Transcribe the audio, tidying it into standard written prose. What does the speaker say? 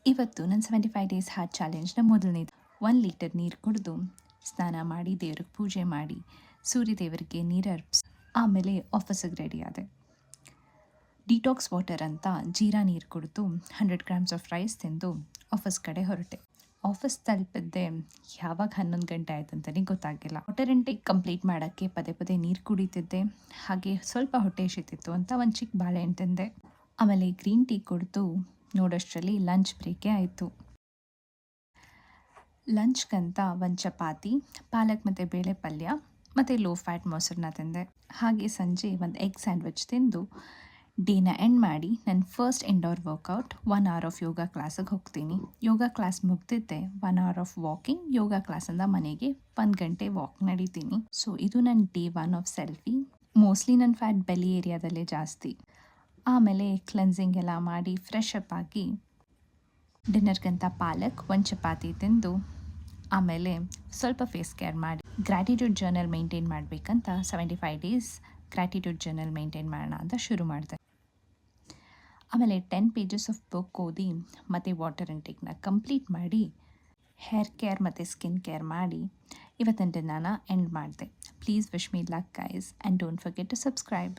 ಇವತ್ತು ನನ್ನ 75 days heart ಚಾಲೆಂಜ್ನ ಮೊದಲನೇದು. 1 ಲೀಟರ್ ನೀರು ಕುಡಿದು ಸ್ನಾನ ಮಾಡಿ ದೇವ್ರಿಗೆ ಪೂಜೆ ಮಾಡಿ ಸೂರ್ಯದೇವರಿಗೆ ನೀರು ಅರ್ಪಿಸಿ ಆಮೇಲೆ ಆಫೀಸಿಗೆ ರೆಡಿ ಆದೆ. ಡಿಟಾಕ್ಸ್ ವಾಟರ್ ಅಂತ ಜೀರಾ ನೀರು ಕುಡಿದು 100 ಗ್ರಾಮ್ಸ್ ಆಫ್ ರೈಸ್ ತಿಂದು ಆಫೀಸ್ ಕಡೆ ಹೊರಟೆ. ಆಫೀಸ್ ತಲುಪಿದ್ದೆ ಯಾವಾಗ 11 ಗಂಟೆ ಆಯ್ತಂತಲೇ ಗೊತ್ತಾಗಿಲ್ಲ. ವಾಟರ್ ಇಂಟೇಕ್ ಕಂಪ್ಲೀಟ್ ಮಾಡೋಕ್ಕೆ ಪದೇ ಪದೇ ನೀರು ಕುಡಿತಿದ್ದೆ. ಹಾಗೆ ಸ್ವಲ್ಪ ಹೊಟ್ಟೆ ಹಸಿತಿತ್ತು ಅಂತ ಒಂದು ಚಿಕ್ಕ ಬಾಳೆಹಣ್ಣು ತಿಂದೆ. ಆಮೇಲೆ ಗ್ರೀನ್ ಟೀ ಕುಡಿದು ನೋಡೋಷ್ಟರಲ್ಲಿ ಲಂಚ್ ಬ್ರೇಕೇ ಆಯಿತು. ಲಂಚ್ಗಂತ ಒಂದು ಚಪಾತಿ, ಪಾಲಕ್ ಮತ್ತು ಬೇಳೆ ಪಲ್ಯ ಮತ್ತು ಲೋ ಫ್ಯಾಟ್ ಮೊಸರನ್ನ ತಿಂದೆ. ಹಾಗೆ ಸಂಜೆ ಒಂದು ಎಗ್ ಸ್ಯಾಂಡ್ವಿಚ್ ತಿಂದು ಡೇನ ಎಂಡ್ ಮಾಡಿ ನನ್ನ first indoor workout 1 hour of yoga ಕ್ಲಾಸಿಗೆ ಹೋಗ್ತೀನಿ. ಯೋಗ ಕ್ಲಾಸ್ ಮುಗ್ದಿದ್ದೆ 1 ಅವರ್ ಆಫ್ ವಾಕಿಂಗ್. ಯೋಗ ಕ್ಲಾಸಿಂದ ಮನೆಗೆ 1 ಗಂಟೆ ವಾಕ್ ನಡೀತೀನಿ. ಸೊ ಇದು ನನ್ನ ಡೇ 1 ಆಫ್ ಸೆಲ್ಫಿ. ಮೋಸ್ಟ್ಲಿ ನನ್ನ ಫ್ಯಾಟ್ ಬೆಲಿ ಏರಿಯಾದಲ್ಲೇ ಜಾಸ್ತಿ. ಆಮೇಲೆ ಕ್ಲೆನ್ಸಿಂಗ್ ಎಲ್ಲ ಮಾಡಿ ಫ್ರೆಶ್ ಅಪ್ ಆಗಿ ಡಿನ್ನರ್ಗಂತ ಪಾಲಕ್, 1 ಚಪಾತಿ ತಿಂದು ಆಮೇಲೆ ಸ್ವಲ್ಪ ಫೇಸ್ ಕೇರ್ ಮಾಡಿ ಗ್ರ್ಯಾಟಿಟ್ಯೂಡ್ ಜರ್ನಲ್ ಮೇಂಟೈನ್ ಮಾಡಬೇಕಂತ 75 ಡೇಸ್ ಗ್ರ್ಯಾಟಿಟ್ಯೂಡ್ ಜರ್ನಲ್ ಮೇಂಟೈನ್ ಮಾಡೋಣ ಅಂತ ಶುರು ಮಾಡಿದೆ. ಆಮೇಲೆ 10 ಪೇಜಸ್ ಆಫ್ ಬುಕ್ ಓದಿ ಮತ್ತು ವಾಟರ್ ಇಂಟೇಕ್ನ ಕಂಪ್ಲೀಟ್ ಮಾಡಿ ಹೇರ್ ಕೇರ್ ಮತ್ತು ಸ್ಕಿನ್ ಕೇರ್ ಮಾಡಿ ಇವತ್ತಿನ ದಿನನ ಎಂಡ್ ಮಾಡಿದೆ. Please wish me luck guys and don't forget to subscribe.